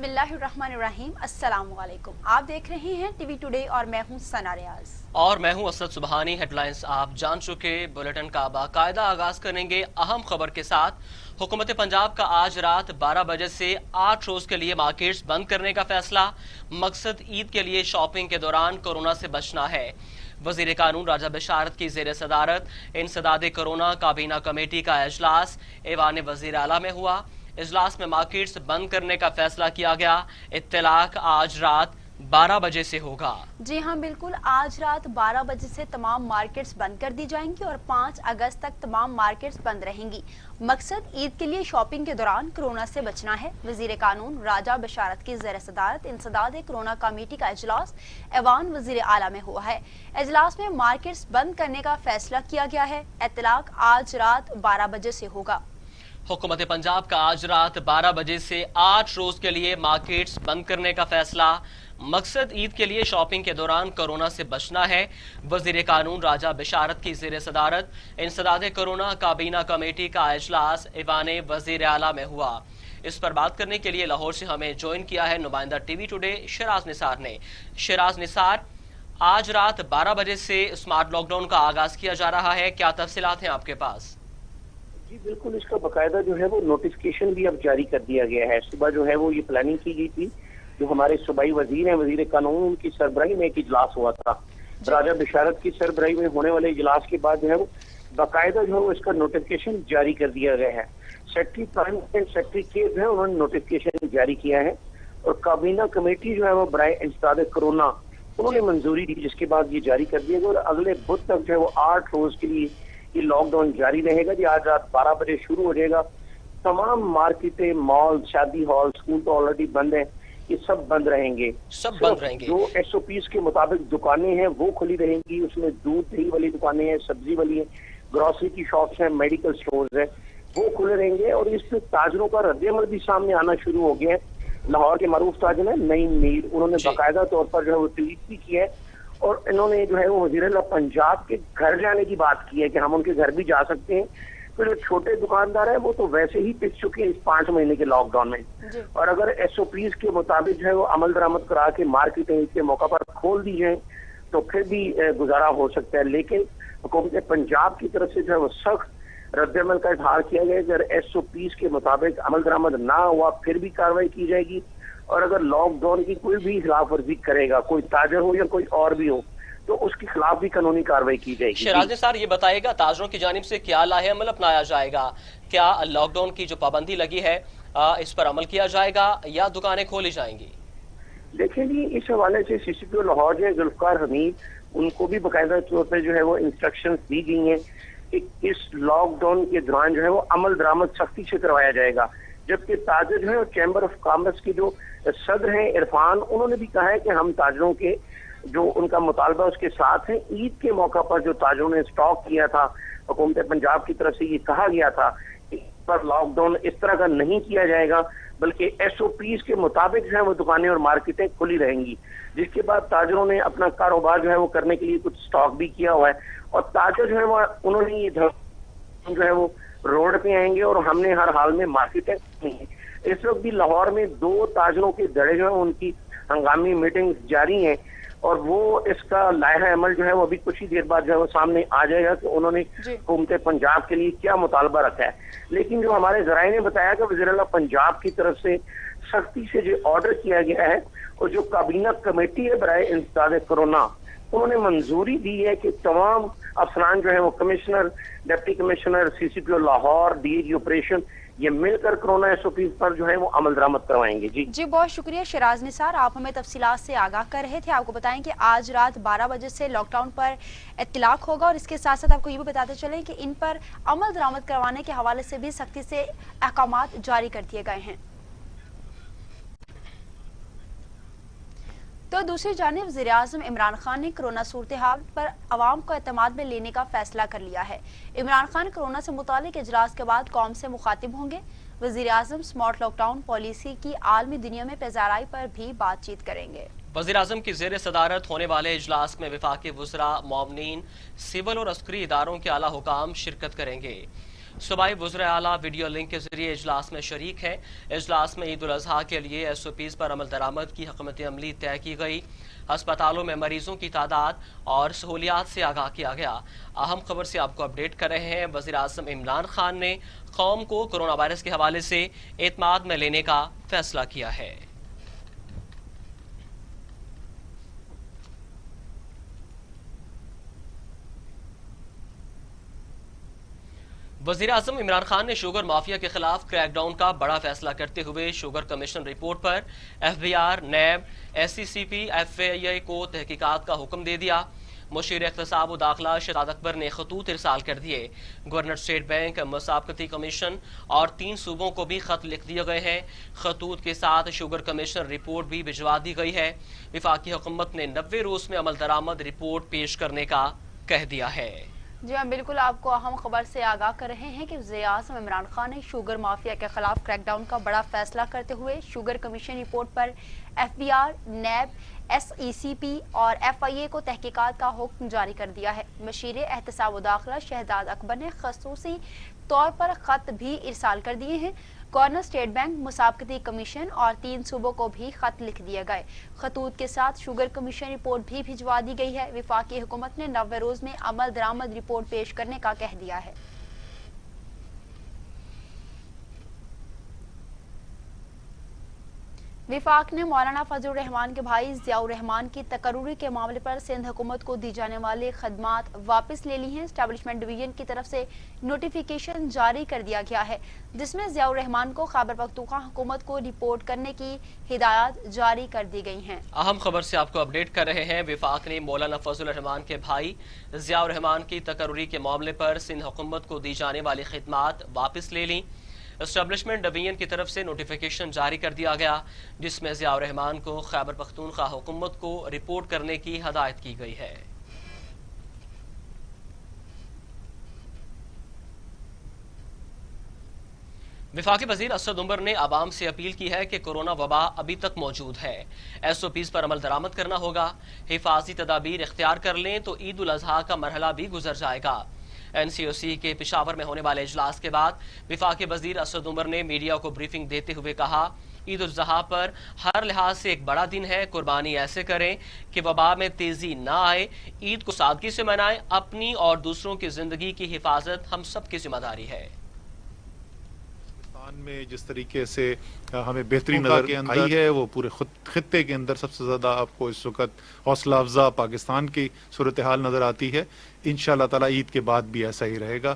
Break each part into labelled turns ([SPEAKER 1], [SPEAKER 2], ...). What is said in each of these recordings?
[SPEAKER 1] बिस्मिल्लाहिर्रहमानिर्रहीम। अस्सलाम वालेकुम। आप देख रहे हैं टीवी टुडे और मैं हूं सना रियाज।
[SPEAKER 2] और मैं हूं असद सुबहानी। हेडलाइंस आप जान चुके। बुलेटिन का बाकायदा आगाज करेंगे अहम खबर के साथ। हुकूमत पंजाब का आज रात 12 बजे से 8 रोज के लिए मार्केट्स बंद करने का फैसला। मकसद ईद के लिए शॉपिंग के दौरान कोरोना से बचना है। वजीर कानून राजा बशारत की जेर सदारत इंसदाद कोरोना काबीना कमेटी का इजलास ऐवान वजीर आला में हुआ। इजलास में मार्केट्स बंद करने का फैसला किया गया। इत्तलाक आज रात 12 बजे से होगा।
[SPEAKER 1] जी हाँ, बिल्कुल। आज रात 12 बजे से तमाम मार्केट्स बंद कर दी जाएंगी और 5 अगस्त तक तमाम मार्केट्स बंद रहेंगी। मकसद ईद के लिए शॉपिंग के दौरान कोरोना से बचना है। वजीर कानून राजा बशारत की ज़ेर सदारत इंसदाद कोरोना कमेटी का इजलास ऐवान वजीर आला में हुआ है। इजलास में मार्केट्स बंद करने का फैसला किया गया है। इत्तलाक आज रात 12 बजे से होगा।
[SPEAKER 2] हुकूमत पंजाब का आज रात 12 बजे से 8 रोज के लिए मार्केट्स बंद करने का फैसला। मकसद ईद के लिए शॉपिंग के दौरान कोरोना से बचना है। वजीर कानून राजा बशारत की जेर सदारत इंसदाद कोरोना काबीना कमेटी का इजलास ऐवान वजीर आला में हुआ। इस पर बात करने के लिए लाहौर से हमें ज्वाइन किया है नुमाइंदा टीवी टुडे शराज निसार ने। शराज निसार, आज रात 12 बजे से स्मार्ट लॉकडाउन का आगाज किया जा रहा है, क्या तफसीलात हैं आपके पास?
[SPEAKER 3] जी बिल्कुल, इसका बकायदा जो है वो नोटिफिकेशन भी अब जारी कर दिया गया है। सुबह जो है वो ये प्लानिंग की गई थी, जो हमारे सूबाई वजीर हैं वजीर कानून, उनकी सरबराही में एक इजलास हुआ था। राजा बशारत की सरबराही में होने वाले इजलास के बाद जो है वो बाकायदा जो है वो इसका नोटिफिकेशन जारी कर दिया गया है। सेक्रेटरी प्राइम एंड सेक्रेटरी के जो है उन्होंने नोटिफिकेशन जारी किया है और काबीना कमेटी जो है वो बराए इंसदाद कोरोना उन्होंने मंजूरी दी, जिसके बाद ये जारी कर दिया गया और अगले बुध तक जो है वो 8 रोज के लिए ये लॉकडाउन जारी रहेगा। जी आज रात 12 बजे शुरू हो जाएगा। तमाम मार्केटें, मॉल, शादी हॉल, स्कूल तो ऑलरेडी बंद है, ये सब बंद रहेंगे।
[SPEAKER 2] सब बंद रहेंगे।
[SPEAKER 3] जो SOPs के मुताबिक दुकानें हैं वो खुली रहेंगी। उसमें दूध दही वाली दुकानें हैं, सब्जी वाली है, ग्रोसरी की शॉप्स हैं, मेडिकल स्टोर्स हैं, वो खुले रहेंगे। और इस पे ताजरों का रद्द-ए-अमल भी सामने आना शुरू हो गया है। लाहौर के मरूफ ताजर है नईम मीर, उन्होंने बाकायदा तौर पर जो है वो ट्वीट भी किया है और इन्होंने जो है वो वज़ीर-ए-आला पंजाब के घर जाने की बात की है कि हम उनके घर भी जा सकते हैं। तो जो छोटे दुकानदार हैं वो तो वैसे ही पिस चुके हैं इस 5 महीने के लॉकडाउन में, और अगर SOPs के मुताबिक जो है वो अमल दरामद करा के मार्केटें इसके मौका पर खोल दी जाए तो फिर भी गुजारा हो सकता है। लेकिन हुकूमत पंजाब की तरफ से जो है वो सख्त रद्द-ए-अमल का इजहार किया गया। अगर SOPs के मुताबिक अमल दरामद ना हुआ फिर भी कार्रवाई की जाएगी, और अगर लॉकडाउन की कोई भी खिलाफ वर्जी करेगा, कोई ताजर हो या कोई और भी हो, तो उसके खिलाफ भी कानूनी कार्रवाई की जाएगी।
[SPEAKER 2] शराज निसार, ये बताएगा ताजरों की जानिब से क्या लाहे-अमल अपनाया जाएगा? क्या लॉकडाउन की जो पाबंदी लगी है इस पर अमल किया जाएगा या दुकानें खोली जाएंगी?
[SPEAKER 3] देखिए जी, इस हवाले से CCPO लाहौर जो जुल्फकार हमीद, उनको भी बाकायदा तौर पर जो है वो इंस्ट्रक्शंस दी गई हैं कि इस लॉकडाउन के दौरान जो है वो अमल दरामद सख्ती से करवाया जाएगा। जबकि ताजर जो है चैम्बर ऑफ कॉमर्स के जो सदर हैं इरफान, उन्होंने भी कहा है कि हम ताजरों के जो उनका मुतालबा उसके साथ है। ईद के मौका पर जो ताजरों ने स्टॉक किया था, हुकूमत पंजाब की तरफ से ये कहा गया था कि इस पर लॉकडाउन इस तरह का नहीं किया जाएगा, बल्कि SOPs के मुताबिक जो है वो दुकानें और मार्केटें खुली रहेंगी। जिसके बाद ताजरों ने अपना कारोबार जो है वो करने के लिए कुछ स्टॉक भी किया हुआ है, और ताजर जो है वो उन्होंने ये जो है वो रोड पे आएंगे और हमने हर हाल में मार्केटें की। इस वक्त भी लाहौर में 2 ताजरों के धड़े जो है उनकी हंगामी मीटिंग जारी है, और वो इसका लाहा अमल जो है वो अभी कुछ ही देर बाद जो है वो सामने आ जाएगा कि उन्होंने हुकूमत पंजाब के लिए क्या मुतालबा रखा है। लेकिन जो हमारे जराए ने बताया कि वज़ीर-ए-आला पंजाब की तरफ से सख्ती से जो ऑर्डर किया गया है, और जो काबीना कमेटी है बराए इंसदाद कोरोना, उन्होंने मंजूरी दी है कि तमाम अफसरान जो है वो commissioner, deputy commissioner, CCPO Lahore, DAG operation, ये मिलकर कोरोना SOPs पर जो है वो अमल दरामद करवाएंगे। जी
[SPEAKER 1] बहुत शुक्रिया शराज निसार, आप हमें तफसीलात से आगाह कर रहे थे। आपको बताएं कि आज रात 12 बजे से लॉकडाउन पर इत्तलाक होगा, और इसके साथ साथ आपको ये भी बताते चले कि इन पर अमल दरामद करवाने के हवाले से भी सख्ती से अहकामात जारी कर दिए गए हैं। तो दूसरी जानिब वज़ीर-ए-आज़म इमरान खान ने कोरोना सूरत हाल पर अवाम को एतमाद में लेने का फैसला कर लिया है। इमरान खान कोरोना से मुतालिक इजलास के बाद कौम से मुखातिब होंगे। वज़ीर-ए-आज़म स्मार्ट लॉकडाउन पॉलिसी की आलमी दुनिया में पेजाराई पर भी बातचीत करेंगे।
[SPEAKER 2] वज़ीर-ए-आज़म की ज़ेर सदारत होने वाले इजलास में वफाकी वज़रा, मोमिनीन, सिविल और अस्करी इदारों के आला हुकाम शिरकत करेंगे। सूबाई वज़ीर आला वीडियो लिंक के जरिए इजलास में शरीक हैं। इजलास में ईद उल अजहा के लिए SOPs पर अमल दरामद की हकमत अमली तय की गई। अस्पतालों में मरीजों की तादाद और सहूलियात से आगाह किया गया। अहम खबर से आपको अपडेट कर रहे हैं। वज़ीर आज़म इमरान खान ने कौम को कोरोना वायरस के हवाले से एतमाद में लेने का फैसला किया है। वज़ीर आज़म इमरान खान ने शुगर माफिया के खिलाफ क्रैकडाउन का बड़ा फैसला करते हुए शुगर कमीशन रिपोर्ट पर FBR, NAB, SCCP, FAI को तहकीकात का हुक्म दे दिया। मुशीर इख्तिसाब व दाखिला शहजाद अकबर ने खतूत इरसाल कर दिए। गवर्नर स्टेट बैंक, मुसाबकती कमीशन और 3 सूबों को भी खत लिख दिए गए हैं। खतूत के साथ शुगर कमीशन रिपोर्ट भी भिजवा दी गई है। वफाकी हुकूमत ने 90 रोज में अमल दरामद रिपोर्ट पेश करने का कह दिया है।
[SPEAKER 1] जी हाँ, बिल्कुल आपको अहम खबर से आगाह कर रहे हैं कि वज़ीर आज़म इमरान खान ने शुगर माफिया के खिलाफ क्रैकडाउन का बड़ा फैसला करते हुए शुगर कमीशन रिपोर्ट पर FBR, NAB, SECP और FIA को तहकीकात का हुक्म जारी कर दिया है। मुशीर एहतसाब व दाखिला शहजाद अकबर ने खसूसी तौर पर खत भी इरसाल कर दिए हैं। गवर्नर स्टेट बैंक, मुसाबकती कमीशन और 3 सूबों को भी खत लिख दिए गए। खतूत के साथ शुगर कमीशन रिपोर्ट भी भिजवा दी गई है। वफाकी हुकूमत ने 90 रोज में अमल दरामद रिपोर्ट पेश करने का कह दिया है। विफाक ने मौलाना फजलुर रहमान के भाई ज़ियाउर रहमान की तकर्रुरी के मामले पर सिंध हुकूमत को दी जाने वाली खदमात वापस ले ली हैं। एस्टेब्लिशमेंट डिवीजन की तरफ से नोटिफिकेशन जारी कर दिया गया है, जिसमें ज़ियाउर रहमान को खैबर पख्तूनख्वा हुकूमत को रिपोर्ट करने की हिदायत जारी कर दी गई हैं।
[SPEAKER 2] अहम खबर से आपको अपडेट कर रहे हैं। विफाक ने मौलाना फजलुर रहमान के भाई ज़ियाउर रहमान की तकर्रुरी के मामले पर सिंध हुकूमत को दी जाने वाली खदमात वापस ले ली। एस्टेब्लिशमेंट डिवीजन की तरफ से नोटिफिकेशन जारी कर दिया गया, जिसमें ज़ियाउर रहमान को खैबर पख्तूनख्वा हुकूमत को रिपोर्ट करने की हदायत की गई है। वफाकी वज़ीर असद उमर ने आवाम से अपील की है कि कोरोना वबा अभी तक मौजूद है। SOPs पर अमल दरामद करना होगा। हिफाजी तदाबीर इख्तियार कर लें तो ईद उल अजहा का मरहला भी गुजर जाएगा। NCOC के पेशावर में होने वाले इजलास के बाद वफाकी वज़ीर असद उमर ने मीडिया को ब्रीफिंग देते हुए कहा, ईद उल अजहा पर हर लिहाज से एक बड़ा दिन है। कुर्बानी ऐसे करें कि वबा में तेजी ना आए। ईद को सादगी से मनाएं। अपनी और दूसरों की जिंदगी की हिफाजत हम सब की जिम्मेदारी है।
[SPEAKER 4] में जिस तरीके से हमें बेहतरी नजर आई है, वो पूरे खित्ते के अंदर सबसे ज्यादा आपको इस वक्त हौसला अफजा पाकिस्तान की सूरत हाल नजर आती है। इंशाअल्लाह ताला ईद के बाद भी ऐसा ही रहेगा।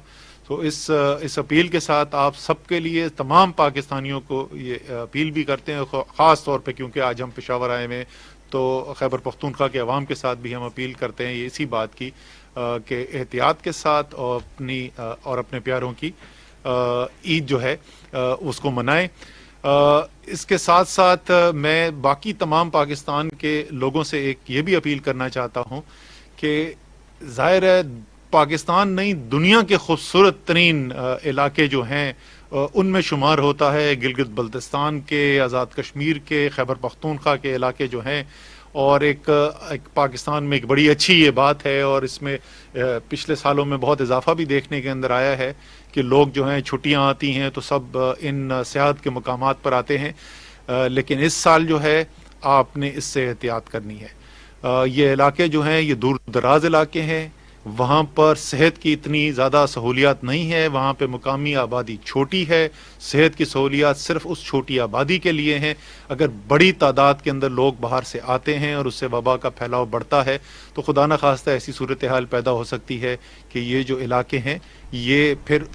[SPEAKER 4] तो इस अपील के साथ आप सबके लिए, तमाम पाकिस्तानियों को ये अपील भी करते हैं, ख़ास तौर पे क्योंकि आज हम पेशावर आए हैं, तो खैबर पख्तूनख्वा के अवाम के साथ भी हम अपील करते हैं ये इसी बात की कि एहतियात के साथ और अपने प्यारों की ईद जो है उसको मनाएं। इसके साथ साथ मैं बाकी तमाम पाकिस्तान के लोगों से एक ये भी अपील करना चाहता हूं कि जाहिर है पाकिस्तान नहीं, दुनिया के खूबसूरत तरीन इलाके जो हैं उनमें शुमार होता है। गिलगित बल्तिस्तान के, आज़ाद कश्मीर के, खैबर पख्तूनख्वा के इलाके जो हैं, और एक पाकिस्तान में एक बड़ी अच्छी ये बात है, और इसमें पिछले सालों में बहुत इजाफा भी देखने के अंदर आया है कि लोग जो हैं छुट्टियां आती हैं तो सब इन सियाहत के मकामात पर आते हैं, लेकिन इस साल जो है आपने इससे एहतियात करनी है। ये इलाके जो हैं ये दूर दराज इलाके हैं, वहाँ पर सेहत की इतनी ज़्यादा सहूलियात नहीं है, वहाँ पे मुकामी आबादी छोटी है, सेहत की सहूलियात सिर्फ उस छोटी आबादी के लिए हैं। अगर बड़ी तादाद के अंदर लोग बाहर से आते हैं और उससे वबा का फैलाव बढ़ता है तो खुदा न खास्ता ऐसी सूरत हाल पैदा हो सकती है कि ये जो इलाके हैं ये फिर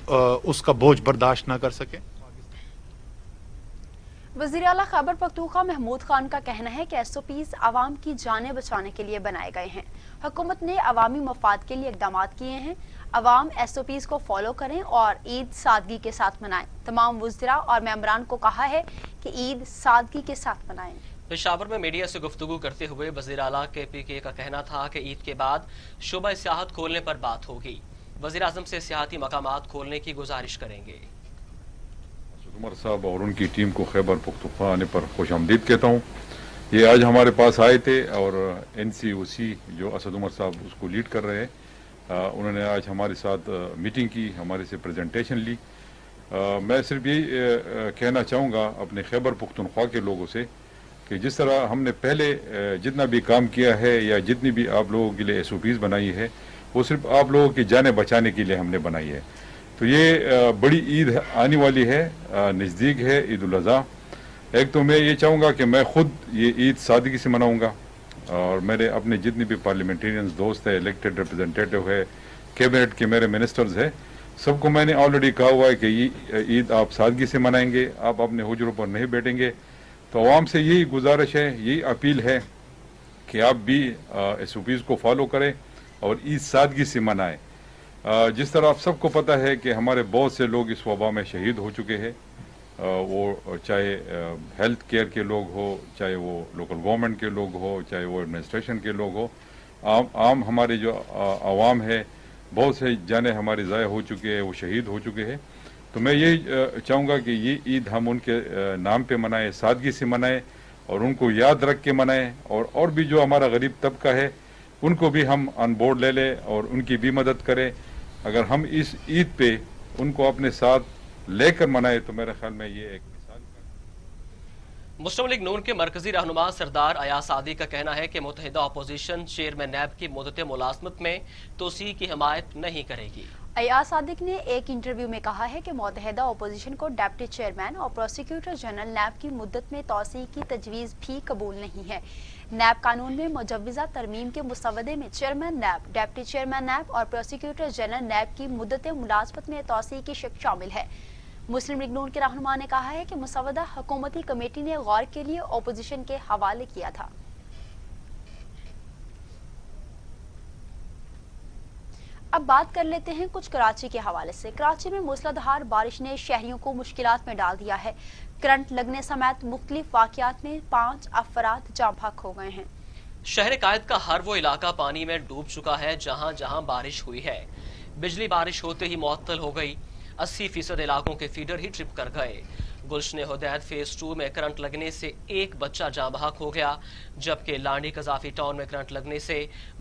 [SPEAKER 4] उसका बोझ बर्दाश्त ना कर सकें।
[SPEAKER 1] वज़ीर आला खैबर पख्तूनख्वा महमूद खान का कहना है कि SOPs आवाम की जानें बचाने के लिए बनाए गए हैं। हुकूमत ने अवामी मफाद के लिए इक़दाम किए हैं। अवाम SOPs को फॉलो करें और ईद सादगी के साथ मनाएं। तमाम वज़ीरा और मेंबरान को कहा है कि ईद सादगी के साथ मनाएं।
[SPEAKER 2] पेशावर में मीडिया से गुफ्तगू करते हुए वज़ीर आला KPK का कहना था कि ईद के बाद शोबा सियाहत खोलने पर बात होगी। वज़ीर आज़म से सियाहती मकामात खोलने की गुजारिश करेंगे।
[SPEAKER 5] उमर साहब और उनकी टीम को खैबर पख्तूनख्वा आने पर खुशामदीद कहता हूँ। ये आज हमारे पास आए थे और NCOC जो असद उमर साहब उसको लीड कर रहे हैं, उन्होंने आज हमारे साथ मीटिंग की, हमारे से प्रेजेंटेशन ली। मैं सिर्फ यही कहना चाहूँगा अपने खैबर पुख्तनख्वा के लोगों से कि जिस तरह हमने पहले जितना भी काम किया है या जितनी भी आप लोगों के लिए SOPs बनाई है, वो सिर्फ आप लोगों की जानें बचाने के लिए हमने बनाई है। तो ये बड़ी ईद आने वाली है, नज़दीक है ईद उल अज़हा। एक तो मैं ये चाहूँगा कि मैं खुद ये ईद सादगी से मनाऊँगा, और मेरे अपने जितने भी पार्लियामेंटेरियंस दोस्त है, इलेक्टेड रिप्रेजेंटेटिव है, कैबिनेट के मेरे मिनिस्टर्स है, सबको मैंने ऑलरेडी कहा हुआ है कि ये ईद आप सादगी से मनाएंगे, आप अपने हुजरों पर नहीं बैठेंगे। तो आवाम से यही गुजारिश है, यही अपील है कि आप भी SOPs को फॉलो करें और ईद सादगी से मनाएं। जिस तरह आप सबको पता है कि हमारे बहुत से लोग इस वबा में शहीद हो चुके हैं, वो चाहे हेल्थ केयर के लोग हो, चाहे वो लोकल गवर्नमेंट के लोग हो, चाहे वो एडमिनिस्ट्रेशन के लोग हो, आम हमारे जो आवाम है, बहुत से जाने हमारे ज़ाया हो चुके हैं, वो शहीद हो चुके हैं। तो मैं यही चाहूँगा कि ये ईद हम उनके नाम पे मनाएं, सादगी से मनाएं और उनको याद रख के मनाएं, और भी जो हमारा गरीब तबका है उनको भी हम ऑन बोर्ड ले लें और उनकी भी मदद करें। अगर हम इस ईद पे उनको अपने साथ लेकर मनाएं तो मेरे ख्याल में ये एक
[SPEAKER 2] मुस्लिम लीग नून के मरकजी रहनुमा सरदार अयाज सादी का कहना है कि मुत्तहिदा अपोजिशन चेयरमैन नैब की मुद्दत मुलाजमत में तोसी की हिमायत नहीं करेगी।
[SPEAKER 1] अयाज सादिक ने एक इंटरव्यू में कहा है कि मुत्तहिदा अपोजिशन को डिप्टी चेयरमैन और प्रोसिक्यूटर जनरल नैब की मुद्दत में तोसी की तजवीज़ भी कबूल नहीं है। नैब कानून में मुजव्वज़ा तरमीम के मुसवदे में चेयरमैन नैब, डिप्टी चेयरमैन नैब और प्रोसिक्यूटर जनरल नैब की मुद्दत मुलाजमत में तोसी की शिक शामिल है। मुस्लिम लीग नून के रहनुमा ने कहा है कि मुसवदा हुकूमती कमेटी ने गौर के लिए अपोजिशन के हवाले किया था। अब बात कर लेते हैं कुछ कराची के हवाले से। कराची में मूसलाधार बारिश ने शहरियों को मुश्किलात में डाल दिया है। करंट लगने समेत मुख्तलिफ वाक़यात में 5 अफराद जाँ बहक हो गए हैं।
[SPEAKER 2] शहर कायद का हर वो इलाका पानी में डूब चुका है जहां जहां बारिश हुई है। बिजली बारिश होते ही मुअत्तल हो गई। 80% इलाकों के फीडर ही ट्रिप कर गए। गुलशन हुदैत फेज 2 में करंट लगने से एक बच्चा जाँ बहक हो गया, जबकि लांडी कजाफी टाउन में करंट लगने से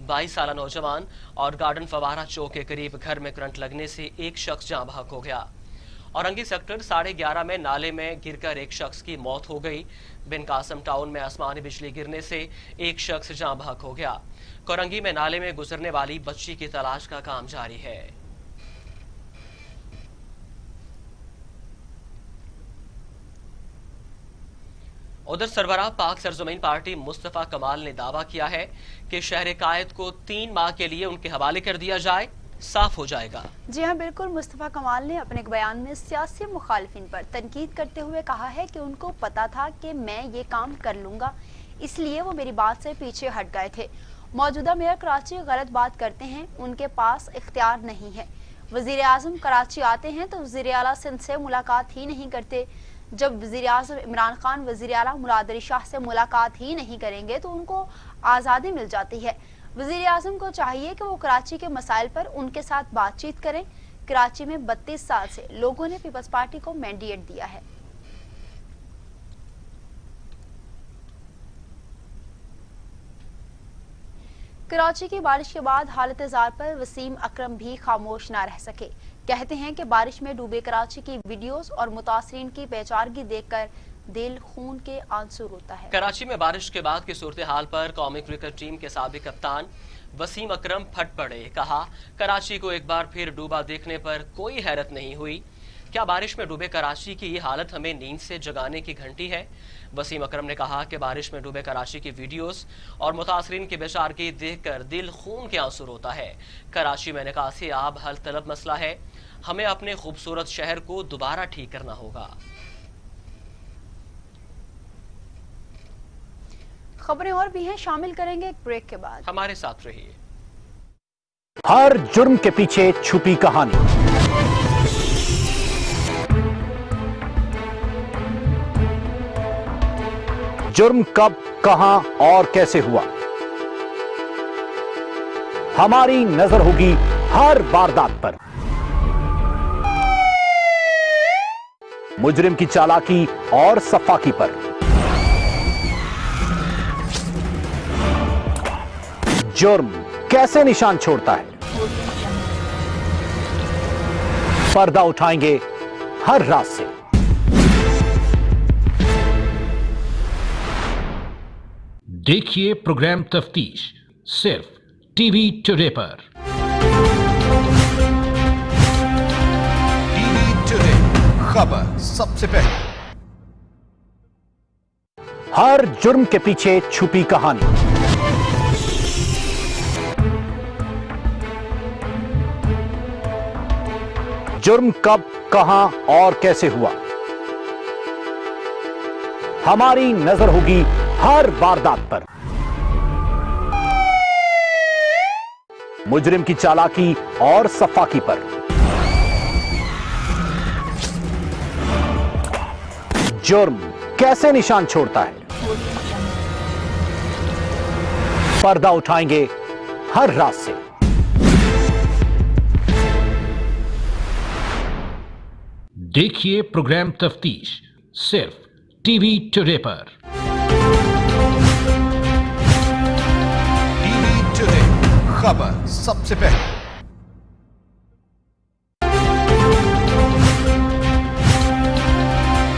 [SPEAKER 2] 22 साल नौजवान और गार्डन फवारा चौक के करीब घर में करंट लगने से एक शख्स जाँ बहक हो गया। औरंगी सेक्टर 11:30 में नाले में गिरकर एक शख्स की मौत हो गई। बिन कासम टाउन में आसमानी बिजली गिरने से एक शख्स जाँ बहक हो गया। कोरंगी में नाले में गुजरने वाली बच्ची की तलाश का काम जारी है। उधर सरबराह पाक सरजमीन पार्टी मुस्तफा कमाल ने दावा किया है कि शहर कायद को 3 माह के लिए उनके हवाले कर दिया जाए, साफ हो जाएगा।
[SPEAKER 1] जी हाँ, बिल्कुल। मुस्तफा कमाल ने अपने बयान में सियासी मुखालिफिन पर तनकीद करते हुए कहा है कि उनको पता था कि मैं ये काम कर लूंगा, इसलिए वो मेरी बात से पीछे हट गए थे। मौजूदा मेयर कराची गलत बात करते हैं, उनके पास इख्तियार नहीं है। वजीर आजम कराची आते हैं तो वजीर आला सिंध से मुलाकात ही नहीं करते। जब वजीर आजम इमरान खान वजीर आला मुराद अली शाह से मुलाकात ही नहीं करेंगे तो उनको आज़ादी मिल जाती है। वजीर आजम को चाहिए कि वो कराची के मसाइल पर उनके साथ बातचीत करें। कराची में 32 साल से लोगों ने पीपल्स पार्टी को मैंडेट दिया है। कराची की बारिश के बाद हालत ज़ार पर वसीम अकरम भी खामोश ना रह सके। कहते हैं कि बारिश में डूबे कराची की वीडियोस और मुतासरीन की बेचारगी देखकर दिल खून के आंसू रोता है।
[SPEAKER 2] कराची में बारिश के बाद की सूरत हाल पर कौमी क्रिकेट टीम के साबिक कप्तान वसीम अकरम फट पड़े। कहा, कराची को एक बार फिर डूबा देखने पर कोई हैरत नहीं हुई। क्या बारिश में डूबे कराची की ये हालत हमें नींद से जगाने की घंटी है? वसीम अकरम ने कहा कि बारिश में डूबे कराची की वीडियोस और मुतासरीन की बेचारगी देखकर दिल खून के आंसू रोता है। कराची में निकासी आब हल तलब मसला है। हमें अपने खूबसूरत शहर को दोबारा ठीक करना होगा।
[SPEAKER 1] खबरें और भी हैं, शामिल करेंगे एक ब्रेक के बाद।
[SPEAKER 2] हमारे साथ रहिए।
[SPEAKER 6] हर जुर्म के पीछे छुपी कहानी, जुर्म कब, कहां और कैसे हुआ, हमारी नजर होगी हर वारदात पर। मुजरिम की चालाकी और सफाकी पर। जुर्म कैसे निशान छोड़ता है, पर्दा उठाएंगे हर रात से।
[SPEAKER 7] देखिए प्रोग्राम तफ्तीश सिर्फ टीवी टुडे पर।
[SPEAKER 8] टीवी टुडे, खबर सबसे पहले।
[SPEAKER 6] हर जुर्म के पीछे छुपी कहानी। जुर्म कब, कहां और कैसे हुआ, हमारी नजर होगी हर वारदात पर। मुजरिम की चालाकी और सफाकी पर। जुर्म कैसे निशान छोड़ता है, पर्दा उठाएंगे हर रात से।
[SPEAKER 7] देखिए प्रोग्राम तफ्तीश सिर्फ टीवी टुडे पर।
[SPEAKER 8] टीवी टुडे, खबर सबसे पहले।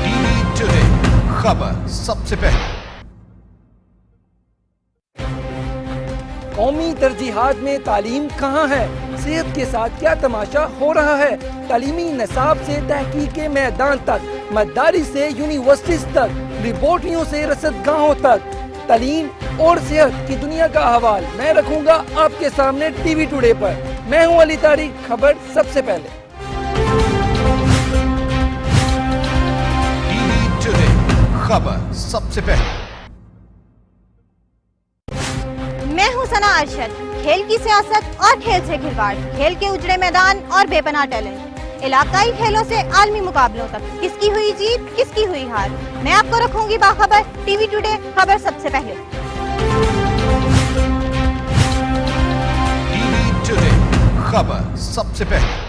[SPEAKER 8] टीवी टुडे, खबर सबसे पहले।
[SPEAKER 9] कौमी तरजीहात में तालीम कहाँ है, सेहत के साथ क्या तमाशा हो रहा है। तालीमी निसाब से तहकीक के मैदान तक, मदारिस से यूनिवर्सिटीज तक, लेबोरेटरियों से रसदगाहों तक, तालीम और सेहत की दुनिया का अहवाल मैं रखूंगा आपके सामने टीवी टुडे पर। मैं हूं अली तारिक, खबर सबसे पहले।
[SPEAKER 8] टीवी टुडे, खबर सबसे पहले।
[SPEAKER 10] मैं हूं सना अरशद। खेल की सियासत और खेल से खिलवाड़, खेल के उजड़े मैदान और बेपनाह टैलेंट, इलाकाई खेलों से आलमी मुकाबलों तक, किसकी हुई जीत किसकी हुई हार, मैं आपको रखूंगी बाखबर। टीवी टुडे, खबर सबसे पहले।
[SPEAKER 8] टीवी टुडे, खबर सबसे पहले।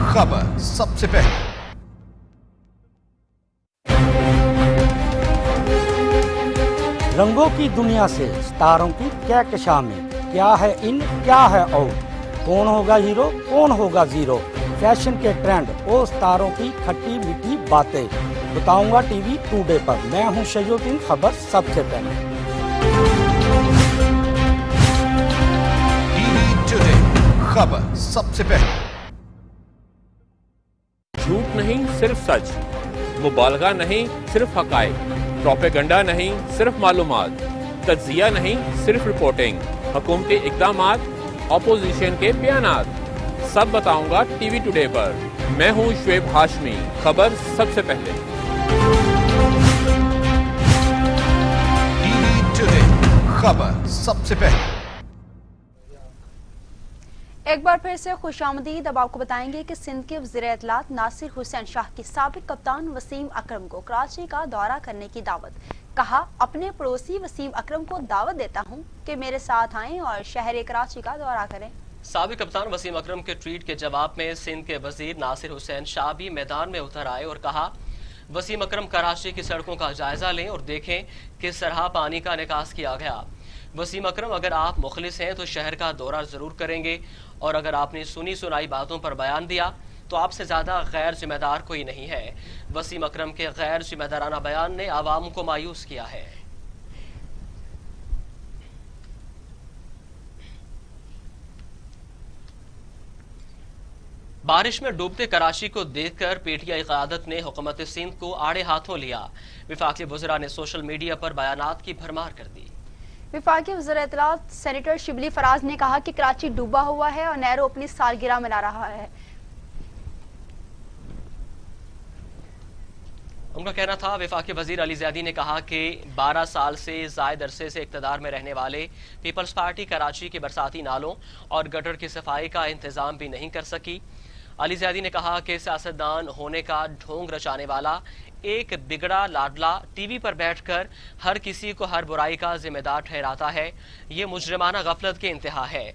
[SPEAKER 8] खबर सबसे पहले।
[SPEAKER 11] रंगों की दुनिया से सितारों की क्या कशा में, क्या है इन क्या है आउट, कौन होगा हीरो कौन होगा जीरो, फैशन के ट्रेंड और सितारों की खट्टी मीठी बातें बताऊंगा टीवी टुडे पर। मैं हूं शयूद्दीन, खबर सबसे पहले।
[SPEAKER 8] टीवी टुडे, खबर सबसे पहले।
[SPEAKER 12] झूठ नहीं सिर्फ सच, मुबालगा नहीं सिर्फ हकायक, प्रोपेगंडा नहीं सिर्फ मालूमात, तज्जिया नहीं सिर्फ रिपोर्टिंग, हुकूमती इक़दामात, अपोजिशन के बयानात, सब बताऊंगा टीवी टुडे पर। मैं हूं शुएब हाशमी, खबर सबसे पहले।
[SPEAKER 8] टीवी टुडे, खबर सबसे पहले।
[SPEAKER 1] एक बार फिर से खुशामदीद। अब आपको बताएंगे कि सिंध के वज़ीर इत्तलात नासिर हुसैन शाह की साबिक कप्तान वसीम अकरम को कराची का दौरा करने की दावत। कहा, अपने पड़ोसी वसीम अकरम को दावत देता हूं कि मेरे साथ आएं और शहर कराची का दौरा करें।
[SPEAKER 2] साबिक कप्तान वसीम अकरम के ट्वीट के जवाब में सिंध के वजीर नासिर हुसैन शाह भी मैदान में उतर आए और कहा, वसीम अकरम कराची की सड़कों का जायजा लें और देखें किस तरह पानी का निकास किया गया। वसीम अकरम, अगर आप मुखलिस हैं तो शहर का दौरा जरूर करेंगे और अगर आपने सुनी सुनाई बातों पर बयान दिया तो आपसे ज्यादा गैर जिम्मेदार कोई नहीं है। वसीम अकरम के गैर जिम्मेदाराना बयान ने आवाम को मायूस किया है। बारिश में डूबते कराची को देखकर पीटीआई क़यादत ने हुकूमत सिंध को आड़े हाथों लिया। वफाकी वज़रा ने सोशल मीडिया पर बयानात की भरमार कर दी।
[SPEAKER 1] वफाकी वज़ीर इत्तलात सेनेटर शिबली फराज ने कहा कि कराची डूबा हुआ है और नेहरू अपनी सालगिरह मना रहा है।
[SPEAKER 2] उनका कहना था वफाकी वजीर अली ज़ैदी ने कहा कि 12 साल से ज़ायद अरसे से इक़्तिदार में रहने वाले पीपल्स पार्टी कराची के बरसाती नालों और गटर की सफाई का इंतज़ाम भी नहीं कर सकी। अली ज़ैदी ने कहा कि सियासतदान होने का ढोंग रचाने वाला एक बिगड़ा लाडला टीवी पर बैठकर हर किसी को हर बुराई का जिम्मेदार ठहराता है। ये मुजरिमाना गफलत के इंतहा है।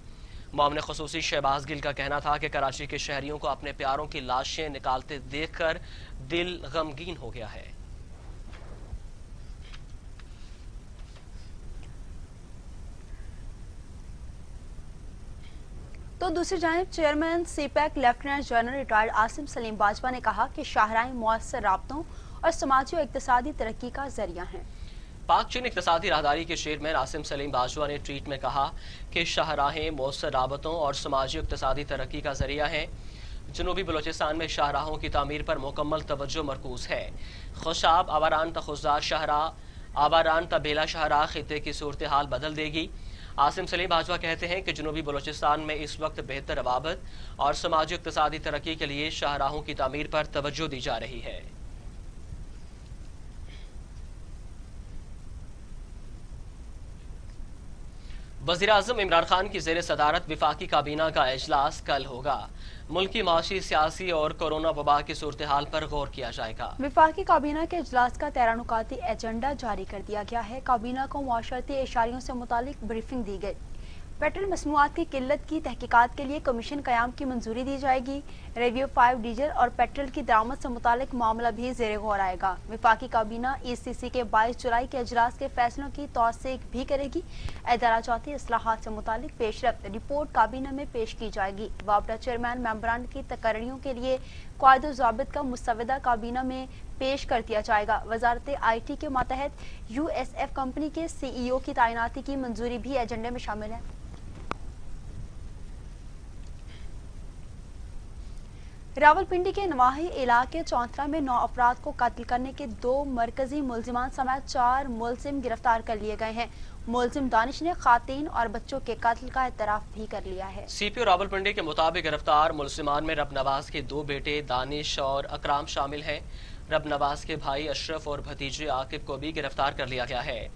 [SPEAKER 2] मामले खुसूसी शहबाज गिल का कहना था कि कराची के शहरियों को अपने प्यारों की लाशें निकालते देखकर दिल गमगीन हो गया है।
[SPEAKER 1] तो दूसरी जानिब chairman CPEC lieutenant general retired Asim Salim Bajwa ने कहा कि शाहराहें मुअस्सर राब्तों और समाजी और इक्तिसादी तरक्की का जरिया हैं।
[SPEAKER 2] पाक चीन इक्तिसादी राहदारी के चेयरमैन आसिम सलीम बाजवा ने ट्वीट में कहा कि शाहराहें मुअस्सर राबतों और समाजी इक्तिसादी तरक्की का जरिया हैं। जनूबी बलोचिस्तान में शाहराहों की तामीर पर मुकम्मल तवज्जो मरकूज है। खुशाब आवारान तखुजार शाहराह आवारान तबेला शाहराह खिते की सूरत हाल बदल देगी। आसिम सलीम बाजवा कहते हैं कि जनूबी बलोचिस्तान में इस वक्त बेहतर रवाबत और समाजी इक्तिसादी तरक्की के लिए शाहराहों की तामीर पर तवज्जो दी जा रही है। वज़ीर-ए-आज़म इमरान खान की ज़ेर सदारत विफाकी काबीना का इजलास कल होगा। मुल्क की माशी, सियासी और कोरोना वबा की सूरत हाल पर गौर किया जाएगा।
[SPEAKER 1] विफाकी काबीना के इजलास का 13 नुकाती एजेंडा जारी कर दिया गया है। काबीना को मुआशरती इशारियों से मुतालिक ब्रीफिंग दी गई। पेट्रोल मसनूआत की किल्लत की तहकीकात के लिए कमीशन कयाम की मंजूरी दी जाएगी। रेवियो 5 डीजल और पेट्रोल की दरामद से मुतालिक मामला भी ज़ेरे गौर आएगा। विफाकी काबीना ECC के 22 जुलाई के इजलास के फैसलों की तौसीक भी करेगी। इदाराजाती इस्लाहात से मुतालिक पेशरफ्त रिपोर्ट काबीना में पेश की जाएगी। वापडा चेयरमैन मेंबरान की तकर्रियों के लिए कायदो ज़ाबित का मुसवदा काबीना में पेश कर दिया जाएगा। वजारत IT के मातहत USF कंपनी के CEO की तैनाती की मंजूरी भी एजेंडे में शामिल है। रावलपिंडी के नवाही इलाके चौंतरा में 9 अफराद को कत्ल करने के 2 मरकजी मुलजिमान समेत 4 मुलजिम गिरफ्तार कर लिए गए हैं। मुलजिम दानिश ने खातीन और बच्चों के कत्ल का एतराफ भी कर लिया है।
[SPEAKER 2] CPO रावलपिंडी के मुताबिक गिरफ्तार मुलजिमान में रब नवाज के 2 बेटे दानिश और अकराम शामिल हैं। रब नवाज के भाई अशरफ और भतीजे आकिब को भी गिरफ्तार कर लिया गया है।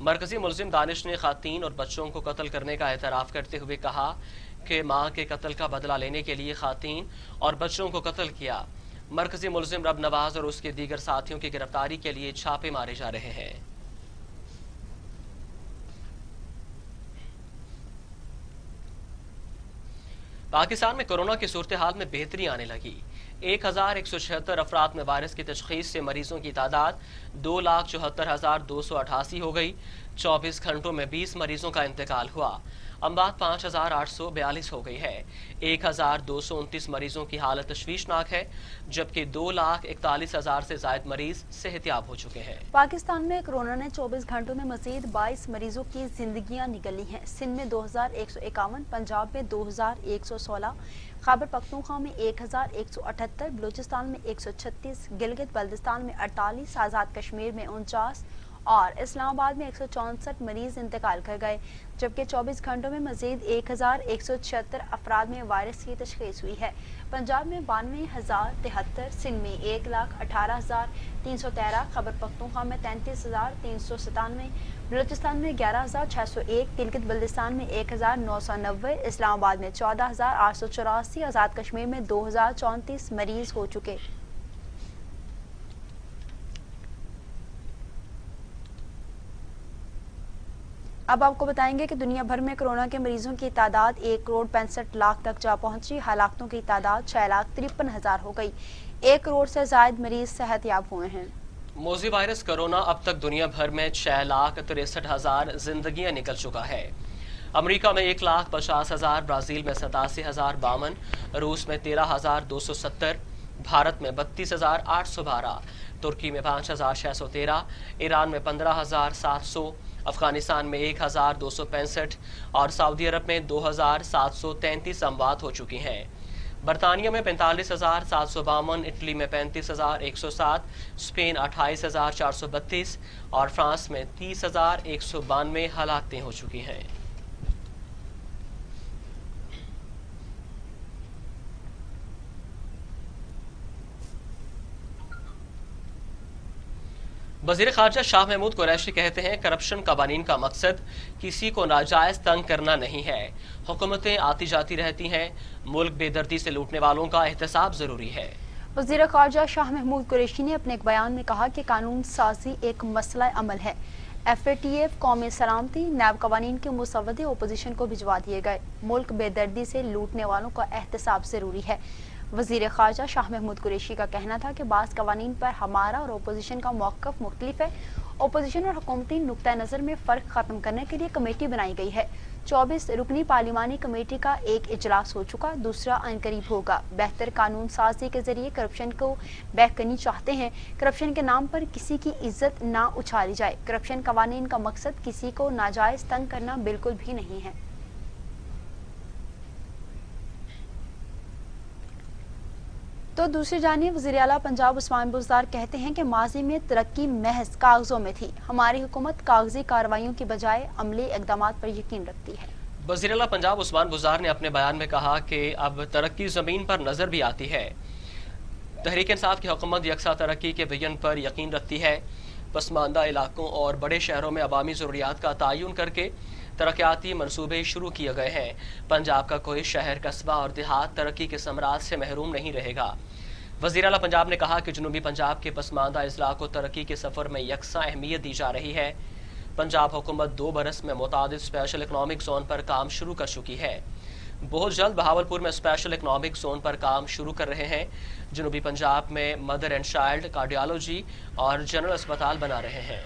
[SPEAKER 2] मरकजी मुलजिम दानिश ने खातीन और बच्चों को कत्ल करने का एतराफ करते हुए कहा कि मां के कत्ल का बदला लेने के लिए खातीन और बच्चों को कत्ल किया। मरकजी मुलजिम रब नवाज और उसके दीगर साथियों की गिरफ्तारी के लिए छापे मारे जा रहे हैं। पाकिस्तान में कोरोना की सूरत हाल में बेहतरी आने लगी। 1176 अफराद में वायरस की तशखीस से मरीजों की तादाद 2,74,288 हो गई। 24 घंटों में 20 मरीजों का इंतकाल हुआ। अमवात 5,842 हो गई है। 1,229 मरीजों की हालत तशवीशनाक है, जबकि 2,41,000 से ज्यादा मरीज सेहतियाब हो चुके हैं।
[SPEAKER 1] पाकिस्तान में कोरोना ने 24 घंटों में मजीद 22 मरीजों की जिंदगियां निगली हैं। सिंध में 2,151, पंजाब में 2,116, खैबर पख्तूनख्वा में 1,178, बलूचिस्तान में 136, गिलगित बल्तिस्तान में 48, आज़ाद कश्मीर में 49 और इस्लामाबाद में 164 मरीज इंतकाल कर गए, जबकि 24 घंटों में मजीद 1,176 अफराद में वायरस की तशखीस हुई है। पंजाब में 92,073, सिंध में 1,18,313, खैबर पख्तूनख्वा में 33,397, बलूचिस्तान में 11,601, गिलगित बल्तिस्तान में 1,990, इस्लामाबाद में 14,884, आज़ाद कश्मीर में 2,034 मरीज हो चुके। अब आपको बताएंगे कि दुनिया भर में कोरोना के मरीजों की तादाद 1,65,00,000 तक जा पहुंची। हलाकतों की तादाद 6,53,000 हो गई। 1 करोड़ से ज्यादा मरीज सेहतयाब हुए हैं।
[SPEAKER 2] मोज़ी वायरस कोरोना अब तक दुनिया भर में 6,63,000 जिंदगियां निकल चुका है। अमेरिका में 1,50,000, ब्राजील में 87,052, रूस में 13,270, भारत में 32,812, तुर्की में 5,613, ईरान में 15,700, अफगानिस्तान में 1,265 और सऊदी अरब में 2,733 अमवात हो चुकी हैं। बरतानिया में 45,752, इटली में 35,107, स्पेन 28,432 और फ्रांस में 30,192 हलाकतें हो चुकी हैं। वज़ीर ख़ारजा शाह महमूद कुरैशी कहते हैं करप्शन कवानीन का मकसद किसी को नाजायज तंग करना नहीं है। हुकूमतें आती जाती रहती हैं, मुल्क बेदर्दी से लूटने वालों का एहतसाब जरूरी है।
[SPEAKER 1] वज़ीर ख़ारजा शाह महमूद कुरैशी ने अपने एक बयान में कहा कि कानून साजी एक मसला अमल है। FATF, कौमी सलामती, नैब कवानीन के मुसव्वदे अपोजिशन को भिजवा दिए गए। मुल्क बेदर्दी से लूटने वालों का एहतसाब जरूरी है। वज़ीर ख़ारजा शाह महमूद कुरैशी का कहना था कि बाज़ कवानीन पर हमारा और अपोजिशन का मौक़िफ़ मुख्तलिफ है। अपोजिशन और हुकूमती नुक्ता नज़र में फ़र्क ख़त्म करने के लिए कमेटी बनाई गई है। 24 रुकनी पार्लिमानी कमेटी का एक इजलास हो चुका, दूसरा अनकरीब होगा। बेहतर कानून साजी के जरिए करप्शन को बैक करनी चाहते हैं। करप्शन के नाम पर किसी की इज्जत ना उछाली जाए। करप्शन कवानीन का मकसद किसी को नाजायज तंग करना बिल्कुल भी नहीं है। तो दूसरी जानिब वज़ीर आला पंजाब उस्मान बुज़दार कहते हैं कि माजी में तरक्की महज कागजों में थी। हमारी हुकूमत कागजी कार्रवाइयों की बजाय अमली इक़दामात पर यकीन रखती है।
[SPEAKER 2] वज़ीर आला पंजाब उस्मान बुज़दार ने अपने बयान में कहा कि अब तरक्की ज़मीन पर नज़र भी आती है। तहरीक इंसाफ की हुकूमत यकसा तरक्की के विजन पर यकीन रखती है। पसमानदा इलाकों और बड़े शहरों में अवामी ज़रूरियात का तयन करके तरक्याती मनसूबे शुरू किए गए हैं। पंजाब का कोई शहर, कस्बा और देहात तरक्की के समराज से महरूम नहीं रहेगा। वज़ीर आला पंजाब ने कहा कि जनूबी पंजाब के पसमानदा अजला को तरक्की के सफ़र में यकसा अहमियत दी जा रही है। पंजाब हुकूमत 2 बरस में मुतादिद स्पेशल इकनॉमिक जोन पर काम शुरू कर चुकी है। बहुत जल्द बहावलपुर में स्पेशल इकनॉमिक जोन पर काम शुरू कर रहे हैं। जनूबी पंजाब में मदर एंड चाइल्ड, कार्डियोलॉजी और जनरल अस्पताल बना रहे हैं।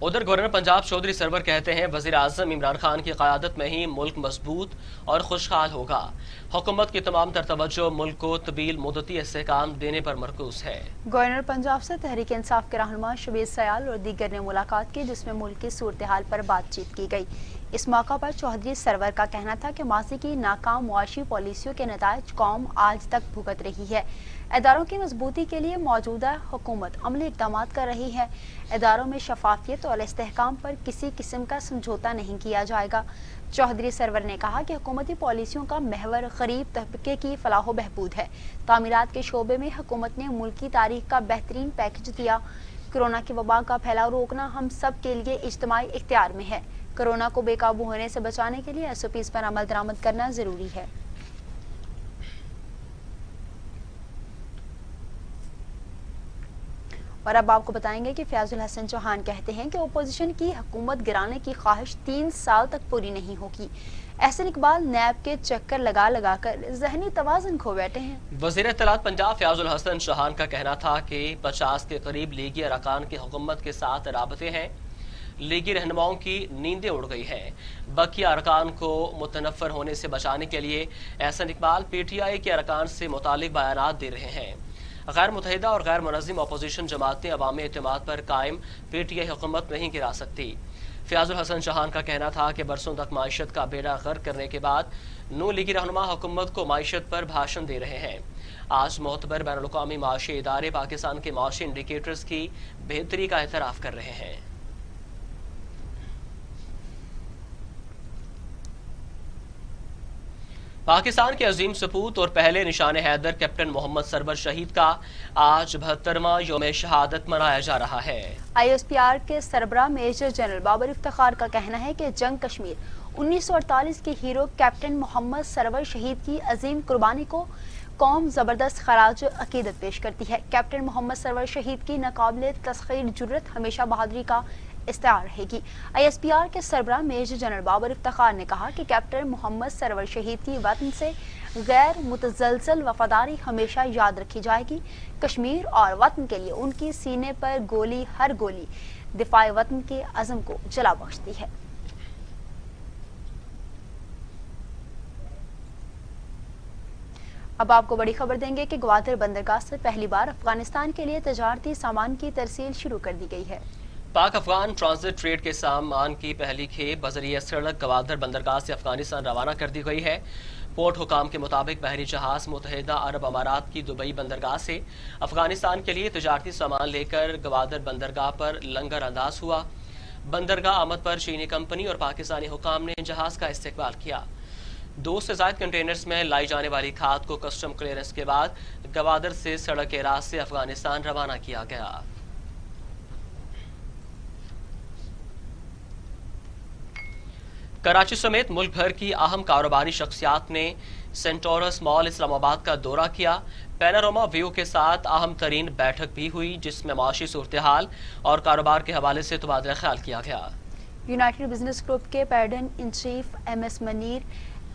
[SPEAKER 2] उधर गवर्नर पंजाब चौधरी सरवर कहते हैं वज़ीर आज़म इमरान खान की क़यादत में ही मुल्क मजबूत और खुशहाल होगा। हुकूमत की तमाम तर तवज्जो मुल्क को तवील मुद्दती इस्तेहकाम देने पर मरकूज है।
[SPEAKER 1] गवर्नर पंजाब से तहरीक इंसाफ के रहनुमा शबीर सयाल और दीगर ने मुलाकात की, जिसमें मुल्क की सूरत हाल पर बातचीत की गई। इस मौका पर चौधरी सरवर का कहना था कि माजी की नाकाम मुआशी पॉलिसियों के नताइज कौम आज तक भुगत रही है। इदारों की मजबूती के लिए मौजूदा हुकूमत अमली इक़दाम कर रही है। इदारों में शफाफियत और इस्तेहकाम पर किसी किस्म का समझौता नहीं किया जाएगा। चौधरी सरवर ने कहा कि हुकूमती पॉलिसियों का महवर गरीब तबके की फलाह बहबूद है। तामीरात के शोबे में हुकूमत ने मुल्की तारीख का बेहतरीन पैकेज दिया। कोरोना की वबा का फैलाव रोकना हम सब के लिए इज्तिमाई इख्तियार में है। कोरोना को बेकाबू होने से बचाने के लिए SOPs पर अमल दरामद करना जरूरी है। और अब आपको बताएंगे कि फयाजुल हसन चौहान कहते हैं कि ओपोजिशन की हुकूमत गिराने की ख्वाहिश 3 साल तक पूरी नहीं होगी। एहसन इकबाल नैब के चक्कर लगा लगा कर ज़हनी तवाज़ुन खो बैठे हैं।
[SPEAKER 2] वज़ीर इत्तलात पंजाब फयाजुल हसन चौहान का कहना था कि 50 के करीब लीगी अरकान की हुकूमत के साथ राबते हैं। लीगी रहनुमाओं की नींदें उड़ गई हैं। बकिया अरकान को मुतनफ़र होने से बचाने के लिए एहसन इकबाल PTI के अरकान से मुतालिक बयानात दे रहे हैं। गैर मुतहिदा और गैर मुनज़्ज़म अपोजिशन जमातें अवामी एतमाद पर कायम PTI हुकूमत नहीं गिरा सकती। फयाजुल हसन चौहान का कहना था कि बरसों तक माइशत का बेड़ा गर्क करने के बाद नू लीगी रहनुमा हुकूमत को माइशत पर भाषण दे रहे हैं। आज मोतबर बैनुल-अक़वामी माशी इदारे पाकिस्तान के माशी इंडिकेटर्स की बेहतरी का एतराफ़ कर रहे हैं। पाकिस्तान के अजीम सपूत और पहले निशाने हैदर कैप्टन मोहम्मद सरवर शहीद का आज 72वां यौम शहादत मनाया जा रहा है।
[SPEAKER 1] ISPR के सरबराह मेजर जनरल बाबर इफ्तिखार का कहना है कि जंग कश्मीर 1948 के हीरो कैप्टन मोहम्मद सरवर शहीद की अजीम कुर्बानी को कौम जबरदस्त खराज अकीदत पेश करती है। कैप्टन मोहम्मद सरवर शहीद की नाकाबिले तस्खीर जुर्रत हमेशा बहादुरी का इस्तार रहेगी। ISPR के सरबराह मेजर जनरल बाबर इफ्तिखार ने कहा कि कैप्टन मोहम्मद सरवर शहीद की वतन से गैर मुतजलसल वफादारी हमेशा याद रखी जाएगी। कश्मीर और वतन के लिए उनकी सीने पर गोली, हर गोली दिफाए वतन के अज़म को जला बख्शती है। अब आपको बड़ी खबर देंगे कि ग्वादर बंदरगाह से पहली बार अफगानिस्तान के लिए तजारती सामान की तरसील शुरू कर दी गई है।
[SPEAKER 2] पाक अफगान ट्रांजिट ट्रेड के सामान की पहली खेप बजरिया सड़क ग्वादर बंदरगाह से अफगानिस्तान रवाना कर दी गई है। पोर्ट हुकाम के मुताबिक बहरी जहाज मुत्तहिदा अरब अमारात की दुबई बंदरगाह से अफगानिस्तान के लिए तजारती सामान लेकर ग्वादर बंदरगाह पर लंगर अंदाज हुआ। बंदरगाह आमद पर चीनी कंपनी और पाकिस्तानी हुकाम ने जहाज का इस्तकबाल किया। 2 से ज्यादा कंटेनर्स में लाई जाने वाली खाद को कस्टम क्लियरेंस के बाद गवादर से सड़क के रास्ते अफगानिस्तान रवाना किया गया। कराची समेत मुल्क भर की अहम कारोबारी शख्सियात ने सेंटोरस मॉल इस्लामाबाद का दौरा किया। पैनोरामा व्यू के साथ अहम तरीन बैठक भी हुई, जिसमें माशी सूरत-ए-हाल और कारोबार के हवाले से तबादला ख्याल किया गया।
[SPEAKER 1] यूनाइटेड बिजनेस ग्रुप के patron in chief MS Munir,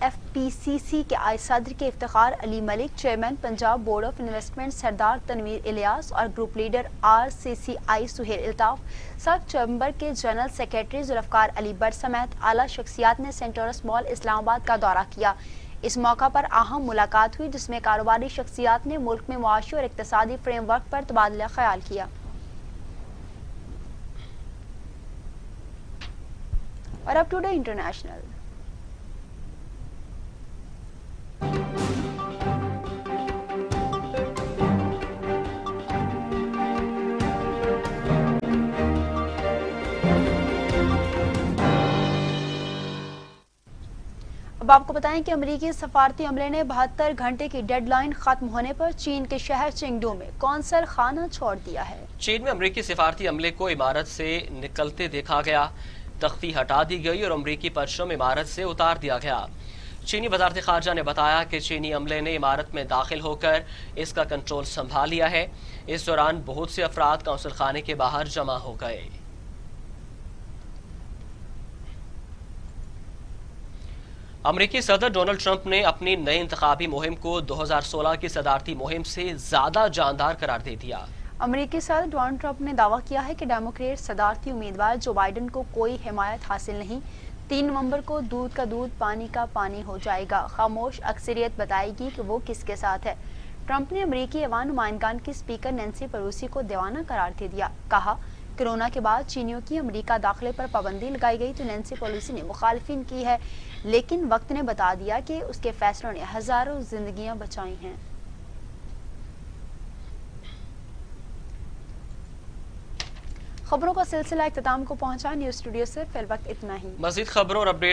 [SPEAKER 1] FPCC के सदर के Iftikhar Ali Malik, chairman Punjab board of investment Sardar Tanveer Ilyas और group leader RCCI Sohail Altaf, सब चैम्बर के जनरल सेक्रेटरी जुल्फकार अली बट समेत आला शख्सियात ने सेंटोरस मॉल इस्लामाबाद का दौरा किया। इस मौका पर अहम मुलाकात हुई, जिसमें कारोबारी शख्सियात ने मुल्क में मुआशी और इक्तिसादी फ्रेमवर्क पर तबादला ख्याल किया। और अब टुडे इंटरनेशनल। अब आपको बताएं कि अमेरिकी सफारती अमले ने 72 घंटे की डेडलाइन खत्म होने पर चीन के शहर चिंगडू में कौंसल खाना छोड़ दिया है।
[SPEAKER 2] चीन में अमेरिकी सफारती अमले को इमारत से निकलते देखा गया, तख्ती हटा दी गई और अमेरिकी परचम इमारत से उतार दिया गया। चीनी वजारत खारजा ने बताया कि चीनी अमले ने इमारत में दाखिल होकर इसका कंट्रोल संभाल लिया है। इस दौरान बहुत से अफराद कौंसल खाने के बाहर जमा हो गए। अमेरिकी सदर डोनाल्ड ट्रंप ने अपनी नई इंतखाबी मुहिम को 2016 की सदारती मुहिम से ज्यादा जानदार करार दे दिया।
[SPEAKER 1] अमेरिकी सदर डोनाल्ड ट्रंप ने दावा किया है कि डेमोक्रेट सदारती उम्मीदवार जो बाइडन को कोई हिमायत हासिल नहीं। 3 नवंबर को दूध का दूध पानी का पानी हो जाएगा। खामोश अक्सरियत बताएगी कि वो किसके साथ है। ट्रंप ने अमेरिकी ऐवान नुमाइंदगान की स्पीकर नैन्सी पेलोसी को दीवाना करार दे दिया। कहा, कोरोना के बाद चीनियों की अमेरिका दाखिले पर पाबंदी लगाई गई तो नैन्सी पेलोसी ने मुखालिफिन की है, लेकिन वक्त ने बता दिया कि उसके फैसलों ने हजारों जिंदगियां बचाई हैं। खबरों का सिलसिला इख्तिताम को पहुंचा। न्यूज़ स्टूडियो से फिल वक्त इतना ही।
[SPEAKER 2] मज़ीद खबरों और अपडेट्स